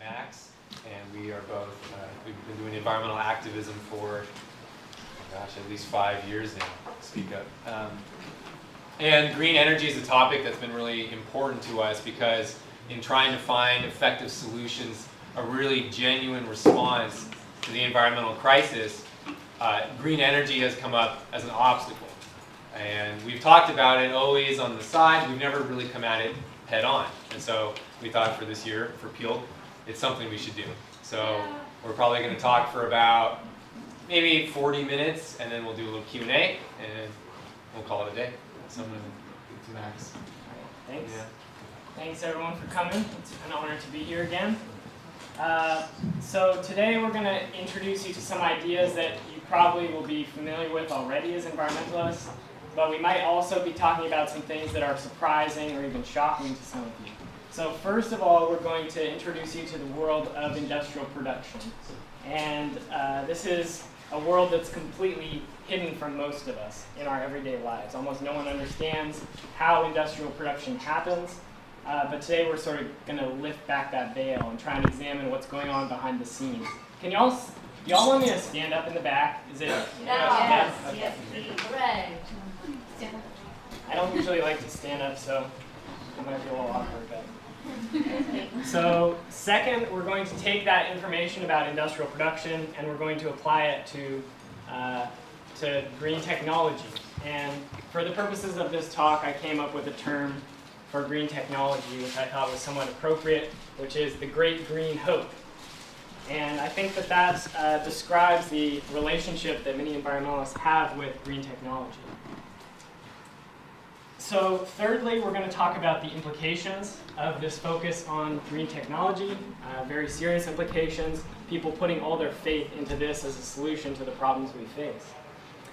Max, and we are both, we've been doing environmental activism for, gosh, at least 5 years now, speak up. And green energy is a topic that's been really important to us because in trying to find effective solutions, a really genuine response to the environmental crisis, green energy has come up as an obstacle. And we've talked about it always on the side, we've never really come at it head on. And so we thought for this year, for Peel, it's something we should do. So we're probably going to talk for about maybe 40 minutes, and then we'll do a little Q&A, and we'll call it a day. So I'm going to give it to Max. All right, thanks. Yeah. Thanks everyone for coming. It's an honor to be here again. So today we're going to introduce you to some ideas that you probably will be familiar with already as environmentalists, but we might also be talking about some things that are surprising or even shocking to some of you. So first of all, we're going to introduce you to the world of industrial production. And this is a world that's completely hidden from most of us in our everyday lives. Almost no one understands how industrial production happens. But today we're sort of going to lift back that veil and try and examine what's going on behind the scenes. Can y'all want me to stand up in the back? Is it? Yes. Okay. Yes, hooray. I don't usually like to stand up, so it might be a little awkward. But. So second, we're going to take that information about industrial production and we're going to apply it to green technology. And for the purposes of this talk, I came up with a term for green technology, which I thought was somewhat appropriate, which is the Great Green Hope. And I think that that describes the relationship that many environmentalists have with green technology. So thirdly, we're going to talk about the implications of this focus on green technology, very serious implications, people putting all their faith into this as a solution to the problems we face.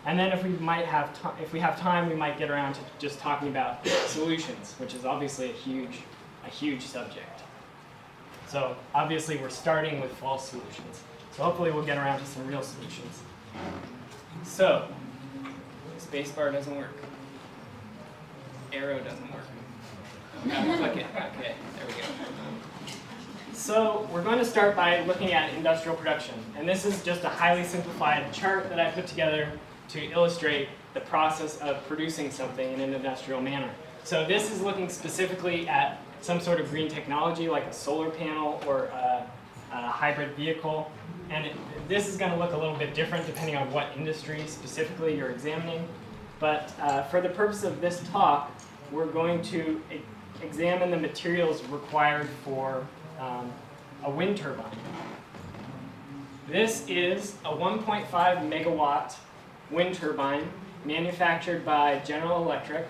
And then if we have time, we might get around to just talking about solutions, which is obviously a huge subject. So obviously we're starting with false solutions. So hopefully we'll get around to some real solutions. So, spacebar doesn't work. Arrow doesn't work. Click it. Okay, there we go. So we're going to start by looking at industrial production. And this is just a highly simplified chart that I put together to illustrate the process of producing something in an industrial manner. So this is looking specifically at some sort of green technology like a solar panel or a hybrid vehicle. And this is going to look a little bit different depending on what industry specifically you're examining. But for the purpose of this talk, we're going to examine the materials required for a wind turbine. This is a 1.5 megawatt wind turbine manufactured by General Electric.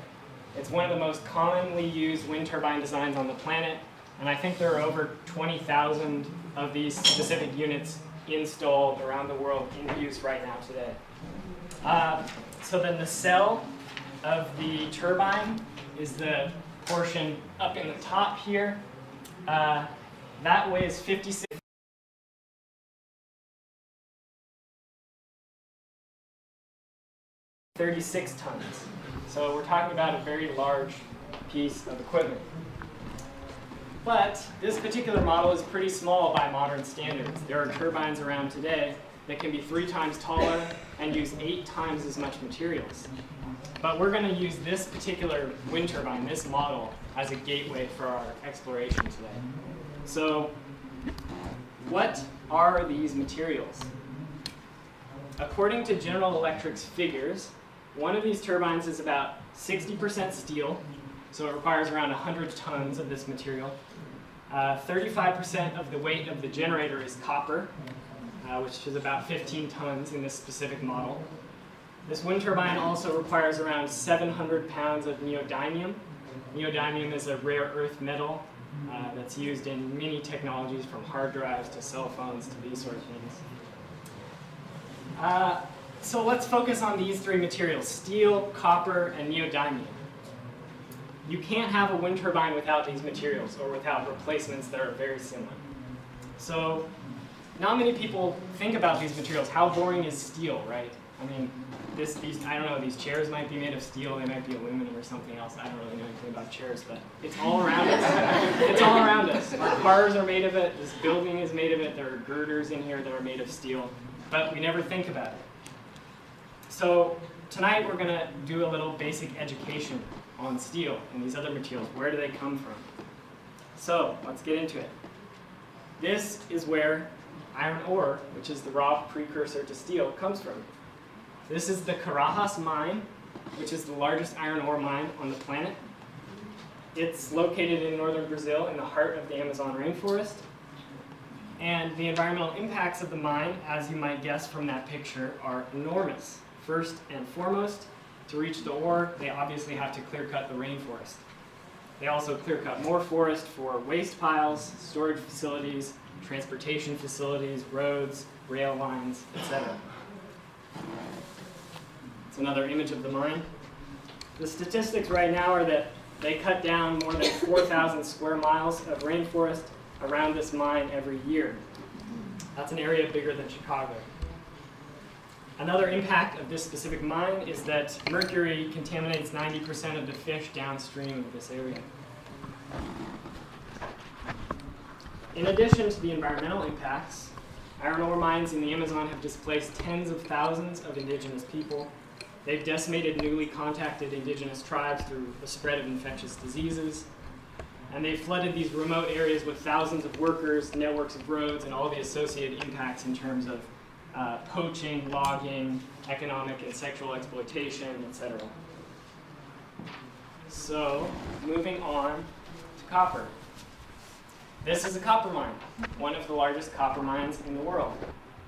It's one of the most commonly used wind turbine designs on the planet, and I think there are over 20,000 of these specific units installed around the world in use right now today. So then the cell of the turbine is the portion up in the top here. That weighs 36 tons. So we're talking about a very large piece of equipment. But this particular model is pretty small by modern standards. There are turbines around today that can be 3 times taller and use 8 times as much materials. But we're going to use this particular wind turbine, this model, as a gateway for our exploration today. So what are these materials? According to General Electric's figures, one of these turbines is about 60% steel, so it requires around 100 tons of this material. 35% of the weight of the generator is copper, which is about 15 tons in this specific model. This wind turbine also requires around 700 pounds of neodymium. Neodymium is a rare earth metal that's used in many technologies, from hard drives to cell phones to these sort of things. So let's focus on these 3 materials: steel, copper, and neodymium. You can't have a wind turbine without these materials or without replacements that are very similar. So not many people think about these materials. How boring is steel, right? I mean, I don't know, these chairs might be made of steel, they might be aluminum or something else. I don't really know anything about chairs, but it's all around us. It's all around us. Our cars are made of it, this building is made of it, there are girders in here that are made of steel, but we never think about it. So tonight we're going to do a little basic education on steel and these other materials. Where do they come from? So let's get into it. This is where iron ore, which is the raw precursor to steel, comes from. This is the Carajas mine, which is the largest iron ore mine on the planet. It's located in northern Brazil in the heart of the Amazon rainforest. And the environmental impacts of the mine, as you might guess from that picture, are enormous. First and foremost, to reach the ore, they obviously have to clear cut the rainforest. They also clear cut more forest for waste piles, storage facilities, transportation facilities, roads, rail lines, etc. It's another image of the mine. The statistics right now are that they cut down more than 4,000 square miles of rainforest around this mine every year. That's an area bigger than Chicago. Another impact of this specific mine is that mercury contaminates 90% of the fish downstream of this area. In addition to the environmental impacts, iron ore mines in the Amazon have displaced tens of thousands of indigenous people. They've decimated newly contacted indigenous tribes through the spread of infectious diseases. And they've flooded these remote areas with thousands of workers, networks of roads, and all the associated impacts in terms of poaching, logging, economic and sexual exploitation, etc. So, moving on to copper. This is a copper mine, one of the largest copper mines in the world.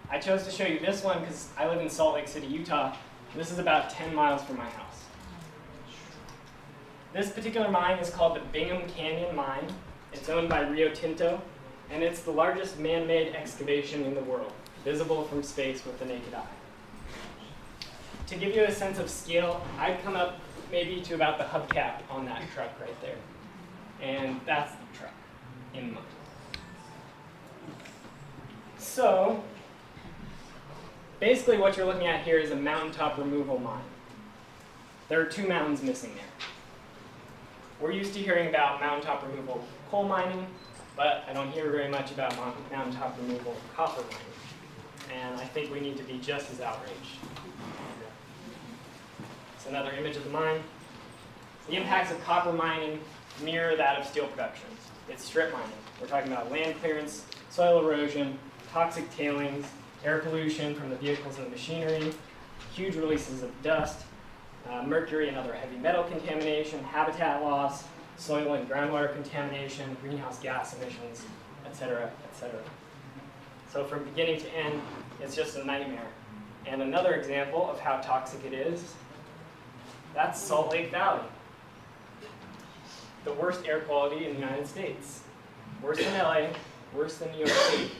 I chose to show you this one because I live in Salt Lake City, Utah. This is about 10 miles from my house. This particular mine is called the Bingham Canyon Mine. It's owned by Rio Tinto, and it's the largest man-made excavation in the world, visible from space with the naked eye. To give you a sense of scale, I'd come up maybe to about the hubcap on that truck right there. And that's the truck in the mine. So, basically what you're looking at here is a mountaintop removal mine. There are two mountains missing there. We're used to hearing about mountaintop removal coal mining, but I don't hear very much about mountaintop removal copper mining. And I think we need to be just as outraged. It's another image of the mine. The impacts of copper mining mirror that of steel production. It's strip mining. We're talking about land clearance, soil erosion, toxic tailings, air pollution from the vehicles and the machinery, huge releases of dust, mercury and other heavy metal contamination, habitat loss, soil and groundwater contamination, greenhouse gas emissions, etc., etc. So from beginning to end, it's just a nightmare. And another example of how toxic it is, that's Salt Lake Valley. The worst air quality in the United States. Worse than LA, worse than New York City.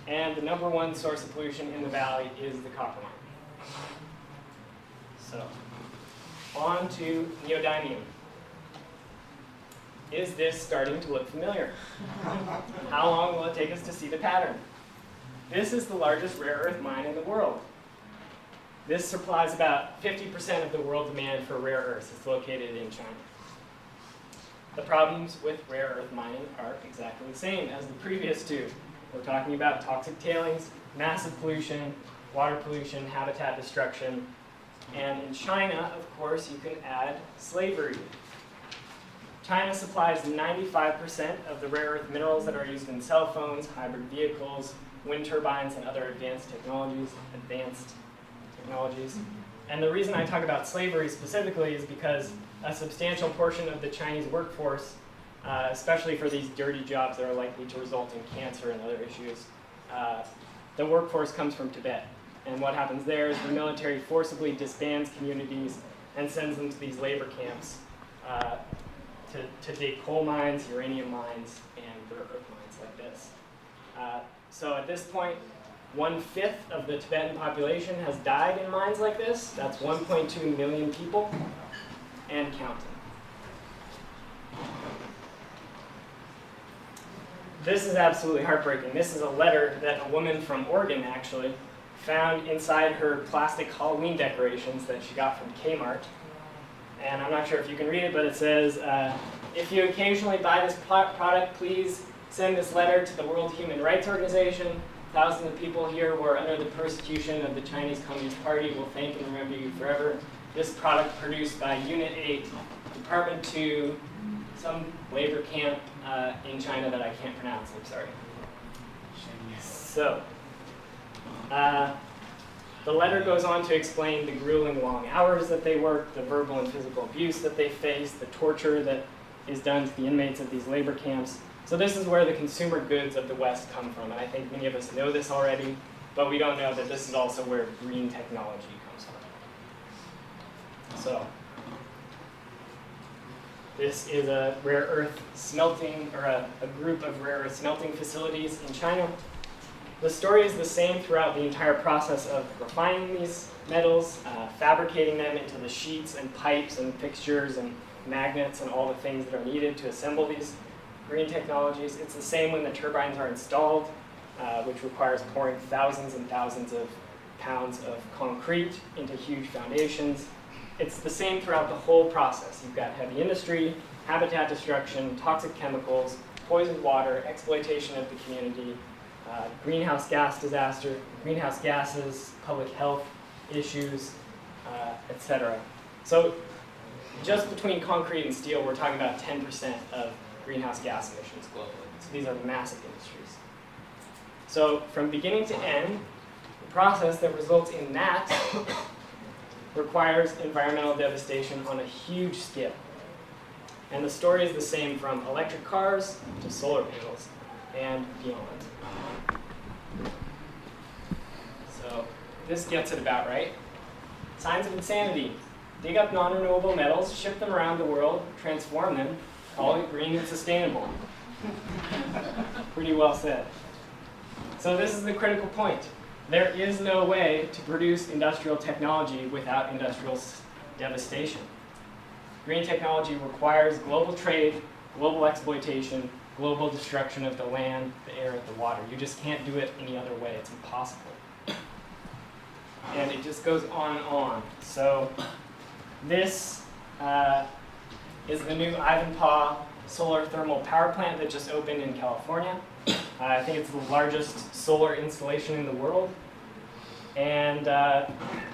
And the #1 source of pollution in the valley is the copper mine. So, on to neodymium. Is this starting to look familiar? How long will it take us to see the pattern? This is the largest rare earth mine in the world. This supplies about 50% of the world demand for rare earths. It's located in China. The problems with rare earth mining are exactly the same as the previous two. We're talking about toxic tailings, massive pollution, water pollution, habitat destruction, and in China, of course, you can add slavery. China supplies 95% of the rare earth minerals that are used in cell phones, hybrid vehicles, wind turbines, and other advanced technologies. And the reason I talk about slavery specifically is because a substantial portion of the Chinese workforce, especially for these dirty jobs that are likely to result in cancer and other issues, the workforce comes from Tibet. And what happens there is the military forcibly disbands communities and sends them to these labor camps to dig coal mines, uranium mines, and rare earth mines like this. So at this point, 1/5 of the Tibetan population has died in mines like this. That's 1.2 million people, and counting. This is absolutely heartbreaking. This is a letter that a woman from Oregon actually found inside her plastic Halloween decorations that she got from Kmart. And I'm not sure if you can read it, but it says, if you occasionally buy this product, please send this letter to the World Human Rights Organization. Thousands of people here who are under the persecution of the Chinese Communist Party will thank and remember you forever. This product produced by Unit 8, Department 2, some labor camp in China that I can't pronounce, I'm sorry. So, the letter goes on to explain the grueling long hours that they work, the verbal and physical abuse that they face, the torture that is done to the inmates of these labor camps. So this is where the consumer goods of the West come from, and I think many of us know this already, but we don't know that this is also where green technology comes from. So, this is a rare earth smelting, or a group of rare earth smelting facilities in China. The story is the same throughout the entire process of refining these metals, fabricating them into the sheets and pipes and fixtures and magnets and all the things that are needed to assemble these green technologies. It's the same when the turbines are installed, which requires pouring thousands and thousands of pounds of concrete into huge foundations. It's the same throughout the whole process. You've got heavy industry, habitat destruction, toxic chemicals, poisoned water, exploitation of the community, greenhouse gas disaster, greenhouse gases, public health issues, etc. So just between concrete and steel, we're talking about 10% of greenhouse gas emissions globally. So these are massive industries. So from beginning to end, the process that results in that requires environmental devastation on a huge scale. And the story is the same from electric cars to solar panels and beyond. So this gets it about right. Signs of insanity. Dig up non-renewable metals, ship them around the world, transform them, call it green and sustainable. Pretty well said. So this is the critical point. There is no way to produce industrial technology without industrial devastation. Green technology requires global trade, global exploitation, global destruction of the land, the air, the water. You just can't do it any other way. It's impossible. And it just goes on and on. So this is the new Ivanpah solar thermal power plant that just opened in California. I think it's the largest solar installation in the world. And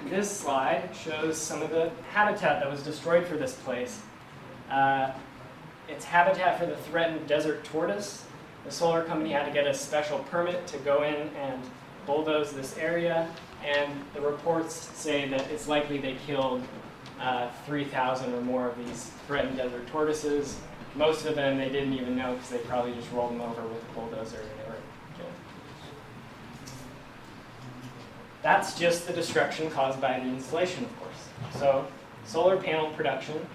this slide shows some of the habitat that was destroyed for this place. It's habitat for the threatened desert tortoise. The solar company had to get a special permit to go in and bulldoze this area, and the reports say that it's likely they killed 3,000 or more of these threatened desert tortoises. Most of them they didn't even know because they probably just rolled them over with a bulldozer and they were killed. That's just the destruction caused by the installation, of course. So solar panel production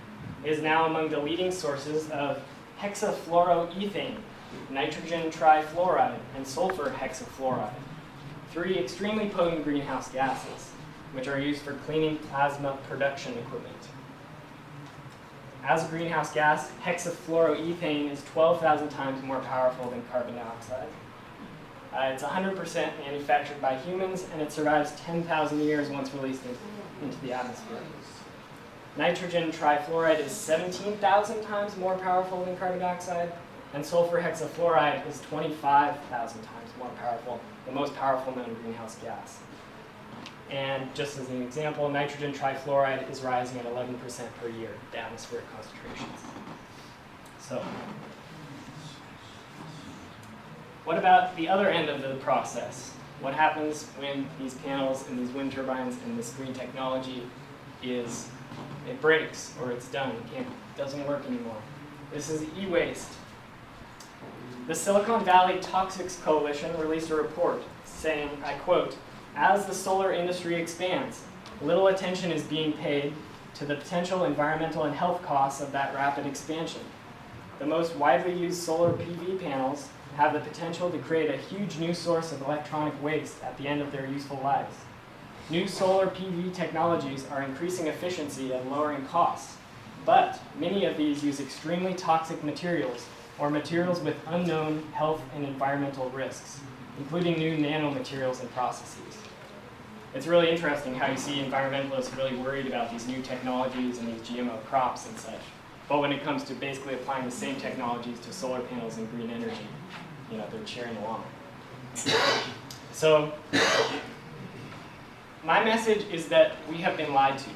is now among the leading sources of hexafluoroethane, nitrogen trifluoride, and sulfur hexafluoride, 3 extremely potent greenhouse gases, which are used for cleaning plasma production equipment. As a greenhouse gas, hexafluoroethane is 12,000 times more powerful than carbon dioxide. It's 100% manufactured by humans, and it survives 10,000 years once released into the atmosphere. Nitrogen trifluoride is 17,000 times more powerful than carbon dioxide, and sulfur hexafluoride is 25,000 times more powerful, the most powerful known greenhouse gas. And just as an example, nitrogen trifluoride is rising at 11% per year, the atmospheric concentrations. So, what about the other end of the process? What happens when these panels and these wind turbines and this green technology it breaks or it's done, doesn't work anymore? This is e-waste. The Silicon Valley Toxics Coalition released a report saying, I quote, "As the solar industry expands, little attention is being paid to the potential environmental and health costs of that rapid expansion. The most widely used solar PV panels have the potential to create a huge new source of electronic waste at the end of their useful lives. New solar PV technologies are increasing efficiency and lowering costs, but many of these use extremely toxic materials or materials with unknown health and environmental risks, including new nanomaterials and processes." It's really interesting how you see environmentalists really worried about these new technologies and these GMO crops and such. But when it comes to basically applying the same technologies to solar panels and green energy, you know, they're cheering along. So my message is that we have been lied to.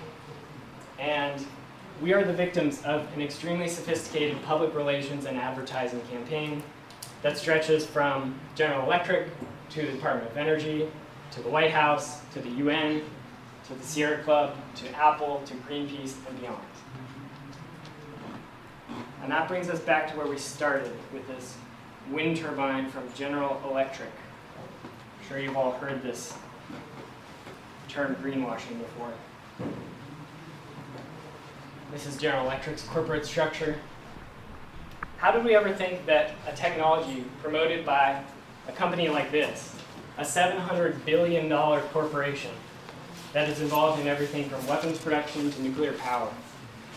And we are the victims of an extremely sophisticated public relations and advertising campaign that stretches from General Electric to the Department of Energy, to the White House, to the UN, to the Sierra Club, to Apple, to Greenpeace, and beyond. And that brings us back to where we started with this wind turbine from General Electric. I'm sure you've all heard this term greenwashing before. This is General Electric's corporate structure. How did we ever think that a technology promoted by a company like this, a $700 billion corporation that is involved in everything from weapons production to nuclear power,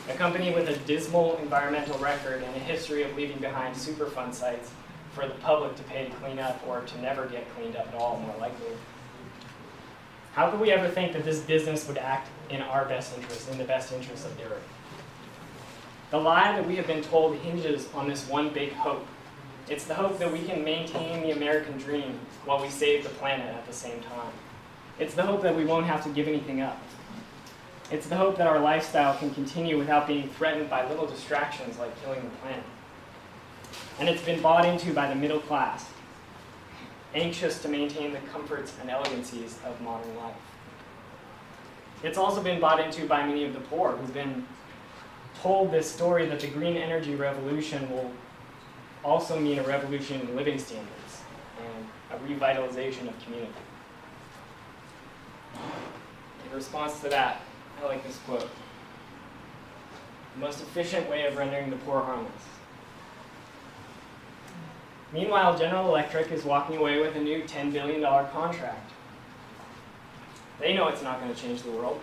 a company with a dismal environmental record and a history of leaving behind Superfund sites for the public to pay to clean up or to never get cleaned up at all, more likely. How could we ever think that this business would act in our best interest, in the best interest of the Earth? The lie that we have been told hinges on this one big hope. It's the hope that we can maintain the American dream while we save the planet at the same time. It's the hope that we won't have to give anything up. It's the hope that our lifestyle can continue without being threatened by little distractions like killing the planet. And it's been bought into by the middle class, anxious to maintain the comforts and elegancies of modern life. It's also been bought into by many of the poor who've been told this story that the green energy revolution will also mean a revolution in living standards and a revitalization of community. In response to that, I like this quote: "The most efficient way of rendering the poor harmless." Meanwhile, General Electric is walking away with a new $10 billion contract. They know it's not going to change the world.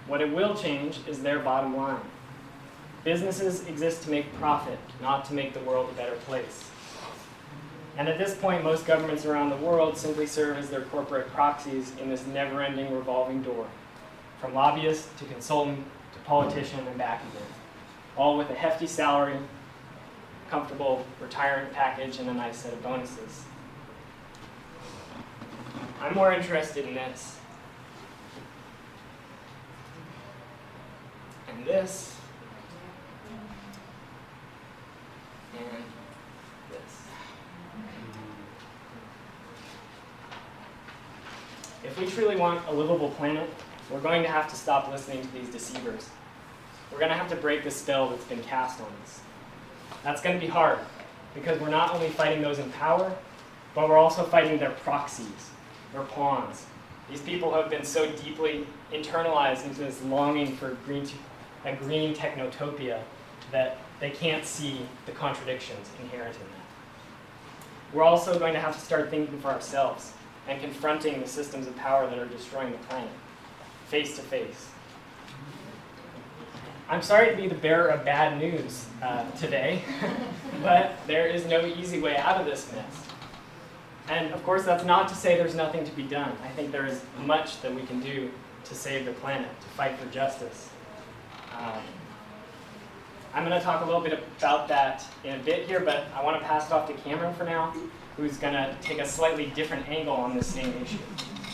What it will change is their bottom line. Businesses exist to make profit, not to make the world a better place. And at this point, most governments around the world simply serve as their corporate proxies in this never-ending revolving door, from lobbyist to consultant to politician and back again, all with a hefty salary, comfortable retirement package, and a nice set of bonuses. I'm more interested in this. And this. And this. If we truly want a livable planet, we're going to have to stop listening to these deceivers. We're going to have to break the spell that's been cast on us. That's going to be hard, because we're not only fighting those in power, but we're also fighting their proxies, their pawns. These people have been so deeply internalized into this longing for a green technotopia that they can't see the contradictions inherent in that. We're also going to have to start thinking for ourselves and confronting the systems of power that are destroying the planet, face to face. I'm sorry to be the bearer of bad news today, but there is no easy way out of this mess. And of course, that's not to say there's nothing to be done. I think there is much that we can do to save the planet, to fight for justice. I'm going to talk a little bit about that in a bit here, but I want to pass it off to Cameron for now, who's going to take a slightly different angle on this same issue.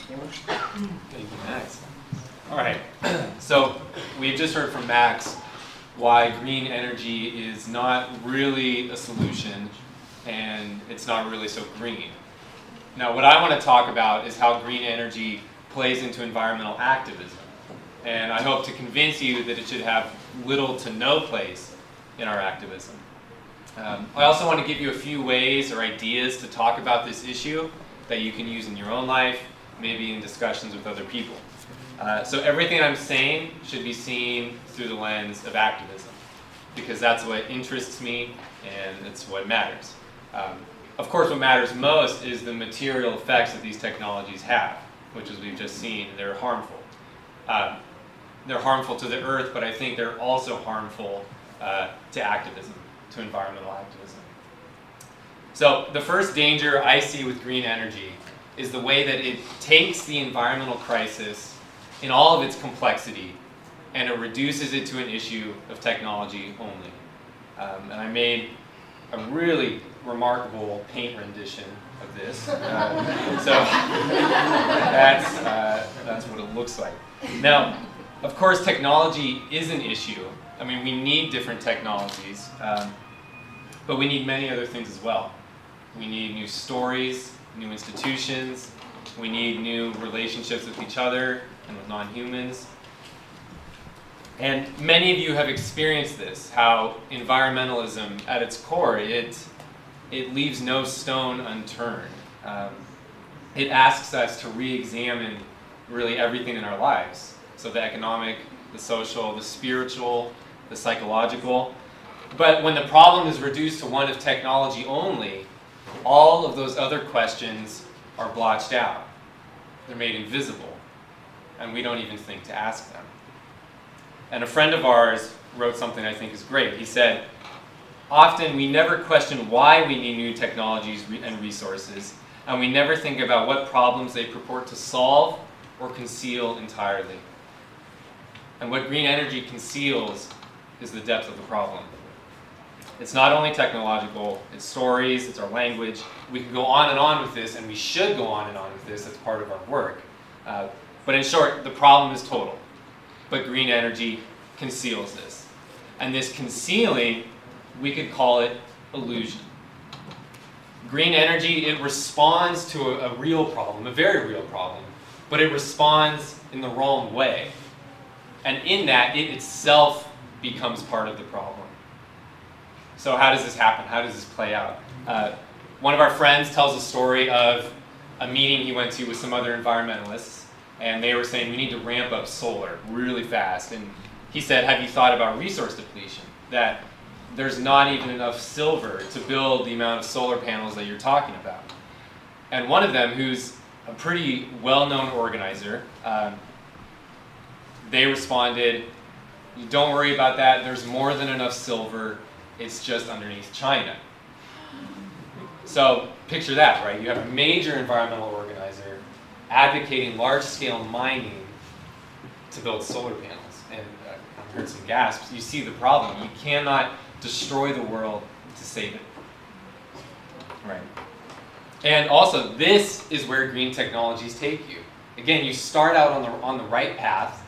Cameron? Thank you, Max. All right, so we've just heard from Max why green energy is not really a solution and it's not really so green. Now, what I want to talk about is how green energy plays into environmental activism. And I hope to convince you that it should have little to no place in our activism. I also want to give you a few ways or ideas to talk about this issue that you can use in your own life, maybe in discussions with other people. So everything I'm saying should be seen through the lens of activism, because that's what interests me and it's what matters. Of course, what matters most is the material effects that these technologies have, which, as we've just seen, they're harmful. They're harmful to the earth, but I think they're also harmful to activism, to environmental activism. So the first danger I see with green energy is the way that it takes the environmental crisis in all of its complexity and it reduces it to an issue of technology only. And I made a really remarkable paint rendition of this. So that's what it looks like. Now, of course, technology is an issue. I mean, we need different technologies, but we need many other things as well. We need new stories, new institutions. We need new relationships with each other and with non-humans. And many of you have experienced this, how environmentalism at its core, it leaves no stone unturned. It asks us to re-examine really everything in our lives. So the economic, the social, the spiritual, the psychological. But when the problem is reduced to one of technology only, all of those other questions are blotched out. They're made invisible, and we don't even think to ask them. And a friend of ours wrote something I think is great. He said, often we never question why we need new technologies and resources, and we never think about what problems they purport to solve or conceal entirely. And what green energy conceals is the depth of the problem. It's not only technological, it's stories, it's our language. We can go on and on with this, and we should go on and on with this as part of our work. But in short, the problem is total. But green energy conceals this. And this concealing, we could call it illusion. Green energy, it responds to a real problem, a very real problem, but it responds in the wrong way. And in that, it itself becomes part of the problem. So how does this happen? How does this play out? One of our friends tells a story of a meeting he went to with some other environmentalists, and they were saying we need to ramp up solar really fast. And he said, have you thought about resource depletion? That there's not even enough silver to build the amount of solar panels that you're talking about. And one of them, who's a pretty well-known organizer, they responded, don't worry about that, there's more than enough silver, it's just underneath China. So picture that, right? You have a major environmental organizer advocating large-scale mining to build solar panels. And I've heard some gasps. You see the problem. You cannot destroy the world to save it. Right. And also, this is where green technologies take you. Again, you start out on the right path,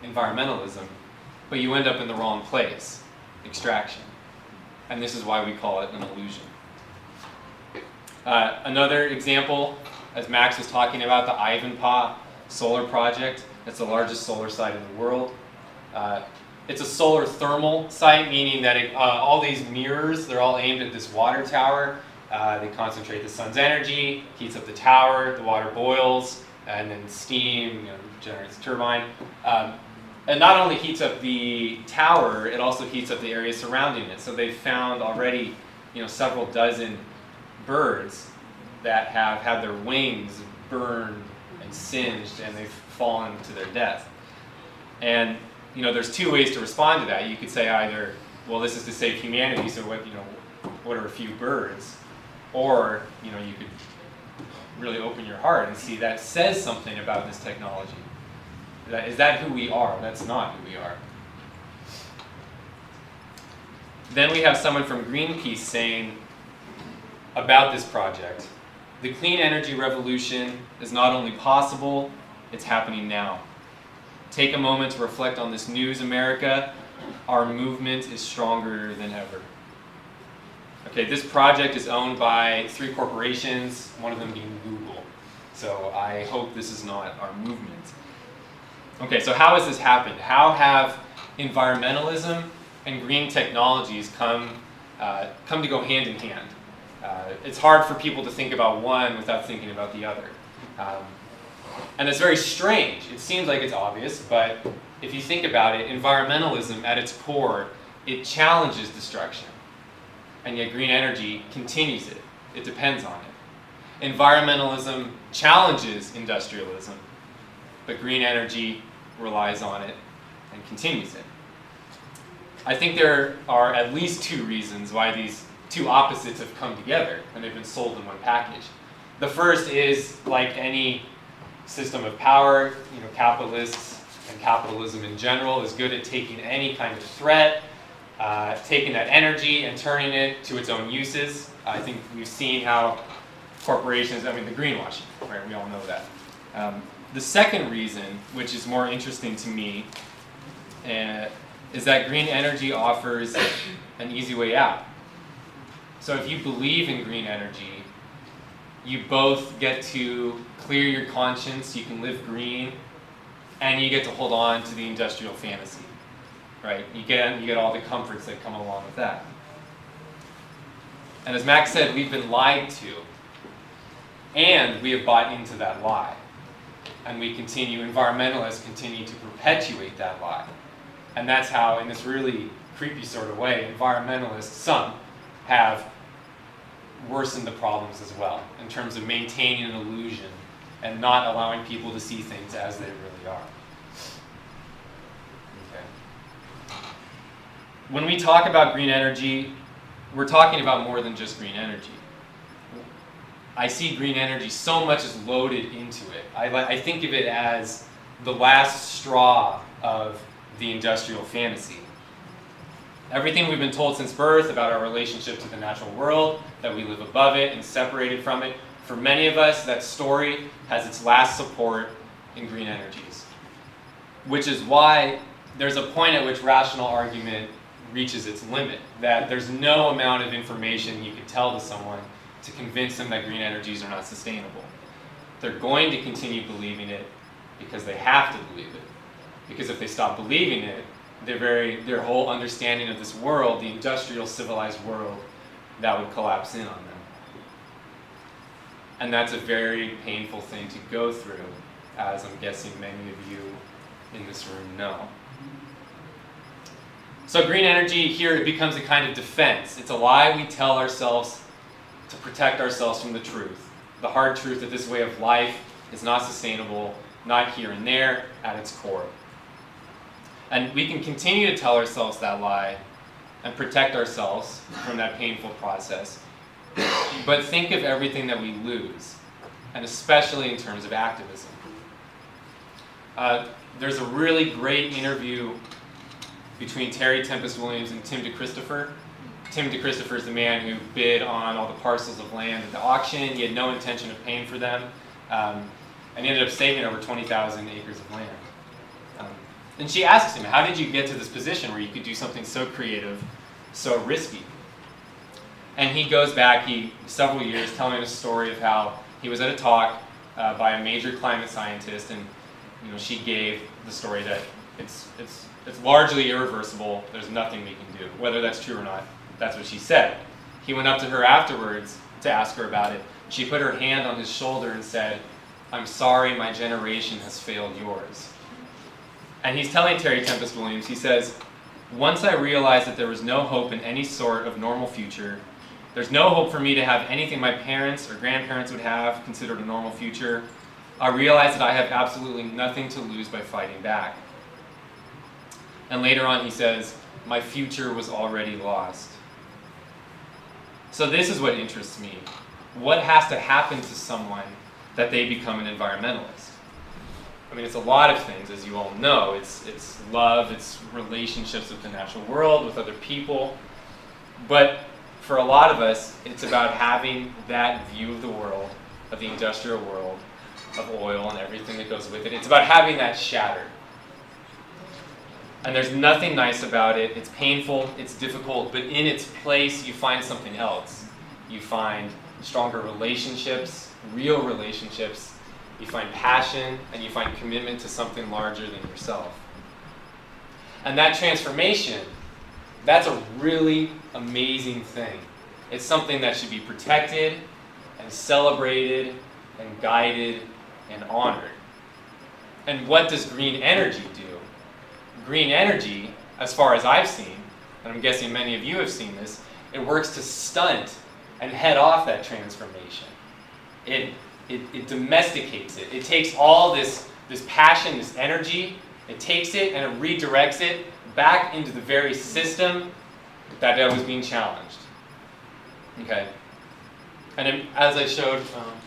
environmentalism, but you end up in the wrong place, extraction. And this is why we call it an illusion. Another example, as Max was talking about, the Ivanpah solar project. It's the largest solar site in the world. It's a solar thermal site, meaning that all these mirrors, they're all aimed at this water tower. They concentrate the sun's energy, heats up the tower, the water boils, and then steam generates a turbine. And not only heats up the tower, it also heats up the area surrounding it. So they've found already several dozen birds that have had their wings burned and singed, and they've fallen to their death. And there's two ways to respond to that. You could say either, well, this is to save humanity, so what are a few birds? Or you could really open your heart and see that says something about this technology. Is that who we are? That's not who we are. Then we have someone from Greenpeace saying about this project, the clean energy revolution is not only possible, it's happening now. Take a moment to reflect on this news, America. Our movement is stronger than ever. Okay, this project is owned by 3 corporations, one of them being Google. So I hope this is not our movement. Okay, so how has this happened? How have environmentalism and green technologies come to go hand in hand? It's hard for people to think about one without thinking about the other. And it's very strange. It seems like it's obvious, but if you think about it, environmentalism at its core, it challenges destruction. And yet green energy continues it. It depends on it. Environmentalism challenges industrialism, but green energy relies on it and continues it. I think there are at least 2 reasons why these 2 opposites have come together and they've been sold in one package. The first is, like any system of power, capitalists and capitalism in general is good at taking any kind of threat, taking that energy and turning it to its own uses. I think we've seen how corporations, I mean the greenwashing, right? We all know that. The second reason, which is more interesting to me, is that green energy offers an easy way out. So if you believe in green energy, you both get to clear your conscience, you can live green, and you get to hold on to the industrial fantasy, right? You get all the comforts that come along with that. And as Max said, we've been lied to, and we have bought into that lie. And environmentalists continue to perpetuate that lie. And that's how, in this really creepy sort of way, environmentalists, some, have worsened the problems as well, in terms of maintaining an illusion and not allowing people to see things as they really are. Okay. When we talk about green energy, we're talking about more than just green energy. I see green energy so much as loaded into it. I think of it as the last straw of the industrial fantasy. Everything we've been told since birth about our relationship to the natural world, that we live above it and separated from it, for many of us, that story has its last support in green energies. Which is why there's a point at which rational argument reaches its limit, that there's no amount of information you could tell to someone to convince them that green energies are not sustainable. They're going to continue believing it because they have to believe it. Because if they stop believing it, their whole understanding of this world, the industrial civilized world, that would collapse in on them. And that's a very painful thing to go through, as I'm guessing many of you in this room know. So green energy here, it becomes a kind of defense. It's a lie we tell ourselves to protect ourselves from the truth. The hard truth that this way of life is not sustainable, not here and there, at its core. And we can continue to tell ourselves that lie and protect ourselves from that painful process. But think of everything that we lose, and especially in terms of activism. There's a really great interview between Terry Tempest Williams and Tim DeChristopher. Tim DeChristopher is the man who bid on all the parcels of land at the auction. He had no intention of paying for them, and he ended up saving over 20,000 acres of land. And she asks him, how did you get to this position where you could do something so creative, so risky? And he goes back several years telling a story of how he was at a talk by a major climate scientist, and she gave the story that it's largely irreversible, there's nothing we can do. Whether that's true or not, that's what she said. He went up to her afterwards to ask her about it. She put her hand on his shoulder and said, "I'm sorry my generation has failed yours." And he's telling Terry Tempest Williams, he says, "Once I realized that there was no hope in any sort of normal future, there's no hope for me to have anything my parents or grandparents would have considered a normal future, I realized that I have absolutely nothing to lose by fighting back." And later on he says, "My future was already lost." So this is what interests me. What has to happen to someone that they become an environmentalist? I mean, it's a lot of things, as you all know. It's love, it's relationships with the natural world, with other people. But for a lot of us, it's about having that view of the world, of the industrial world, of oil and everything that goes with it. It's about having that shattered. And there's nothing nice about it. It's painful, it's difficult, but in its place, you find something else. You find stronger relationships, real relationships. You find passion, and you find commitment to something larger than yourself. And that transformation, that's a really amazing thing. It's something that should be protected and celebrated and guided and honored. And what does green energy do? Green energy, as far as I've seen, and I'm guessing many of you have seen this, it works to stunt and head off that transformation. It domesticates it. It takes all this passion, this energy, it takes it and it redirects it back into the very system that was being challenged. Okay? as I showed,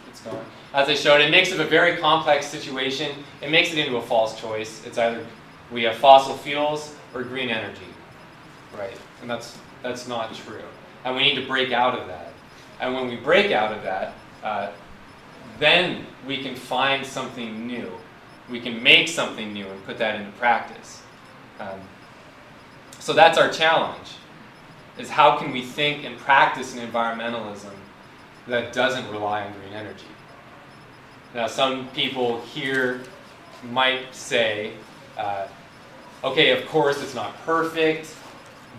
it's gone. As I showed, it makes it a very complex situation. It makes it into a false choice. It's either we have fossil fuels or green energy, right? And that's not true. And we need to break out of that. And when we break out of that, then we can find something new. We can make something new and put that into practice. So that's our challenge, is how can we think and practice an environmentalism that doesn't rely on green energy? Now, some people here might say, okay, of course it's not perfect,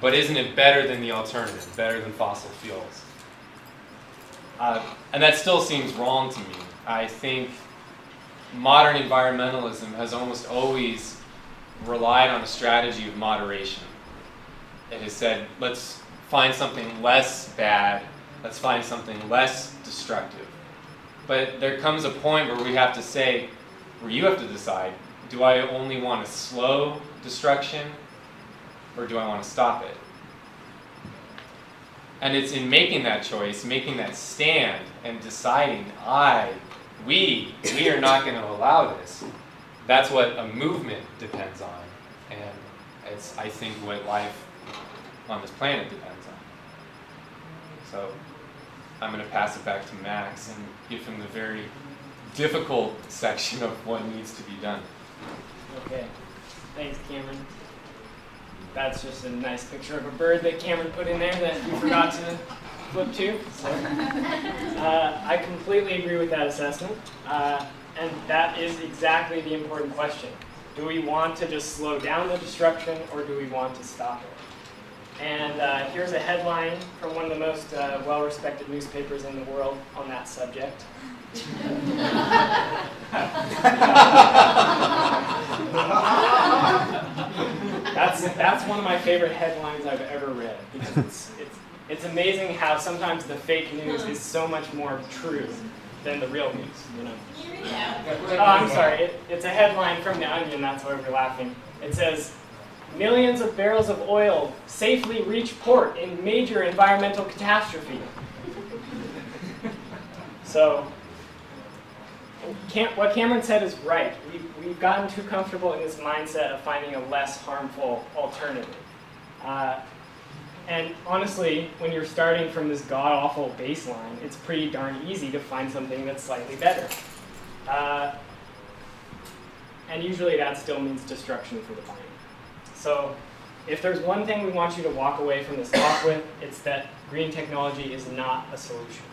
but isn't it better than the alternative, better than fossil fuels? And that still seems wrong to me. I think modern environmentalism has almost always relied on a strategy of moderation. It has said, let's find something less bad, let's find something less destructive. But there comes a point where we have to say, where you have to decide, do I only want to slow destruction, or do I want to stop it? And it's in making that choice, making that stand, and deciding, we are not going to allow this. That's what a movement depends on. And it's, I think, what life on this planet depends on. So I'm going to pass it back to Max and give him the very difficult section of what needs to be done. Okay. Thanks, Cameron. That's just a nice picture of a bird that Cameron put in there that you forgot to flip to. So, I completely agree with that assessment. And that is exactly the important question. Do we want to just slow down the destruction, or do we want to stop it? And here's a headline from one of the most well-respected newspapers in the world on that subject. That's one of my favorite headlines I've ever read, because it's amazing how sometimes the fake news is so much more true than the real news, you know. Oh, I'm sorry. It's a headline from The Onion, that's why we're laughing. It says, "Millions of barrels of oil safely reach port in major environmental catastrophe." So, what Cameron said is right. We've gotten too comfortable in this mindset of finding a less harmful alternative. And honestly, when you're starting from this god-awful baseline, it's pretty darn easy to find something that's slightly better. And usually that still means destruction for the planet. So if there's one thing we want you to walk away from this talk with, it's that green technology is not a solution.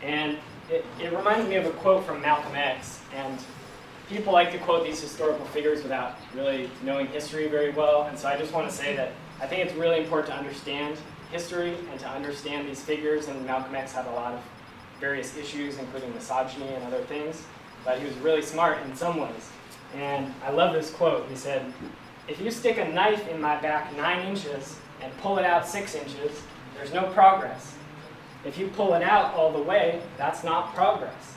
And it reminds me of a quote from Malcolm X, and people like to quote these historical figures without really knowing history very well, and so I just want to say that I think it's really important to understand history and to understand these figures, and Malcolm X had a lot of various issues, including misogyny and other things, but he was really smart in some ways. And I love this quote. He said, "If you stick a knife in my back 9 inches and pull it out 6 inches, there's no progress. If you pull it out all the way, that's not progress.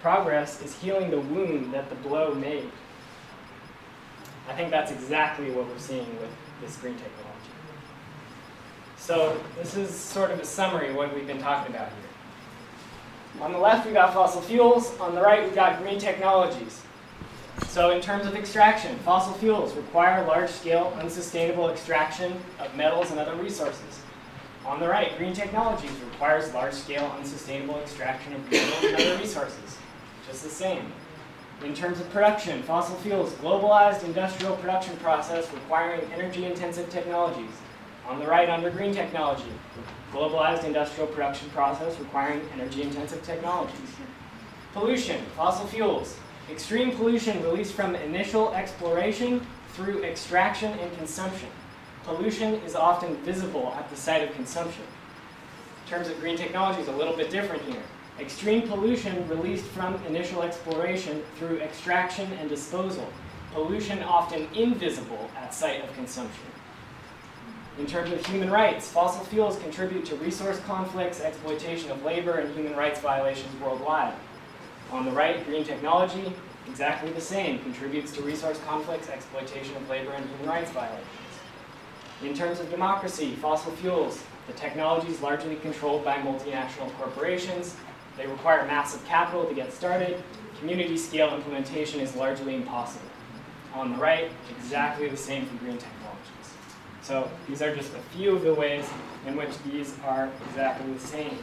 Progress is healing the wound that the blow made." I think that's exactly what we're seeing with this green technology. So this is sort of a summary of what we've been talking about here. On the left, we've got fossil fuels. On the right, we've got green technologies. So in terms of extraction, fossil fuels require large-scale, unsustainable extraction of metals and other resources. On the right, green technologies requires large-scale, unsustainable extraction of metals and other resources. Just the same. In terms of production, fossil fuels, globalized industrial production process requiring energy-intensive technologies. On the right, under green technology, globalized industrial production process requiring energy-intensive technologies. Pollution, fossil fuels, extreme pollution released from initial exploration through extraction and consumption. Pollution is often visible at the site of consumption. In terms of green technology, it's a little bit different here. Extreme pollution released from initial exploration through extraction and disposal. Pollution often invisible at site of consumption. In terms of human rights, fossil fuels contribute to resource conflicts, exploitation of labor, and human rights violations worldwide. On the right, green technology, exactly the same, contributes to resource conflicts, exploitation of labor, and human rights violations. In terms of democracy, fossil fuels The technology is largely controlled by multinational corporations. They require massive capital to get started. Community scale implementation is largely impossible. On the right, exactly the same for green technologies. So these are just a few of the ways in which these are exactly the same.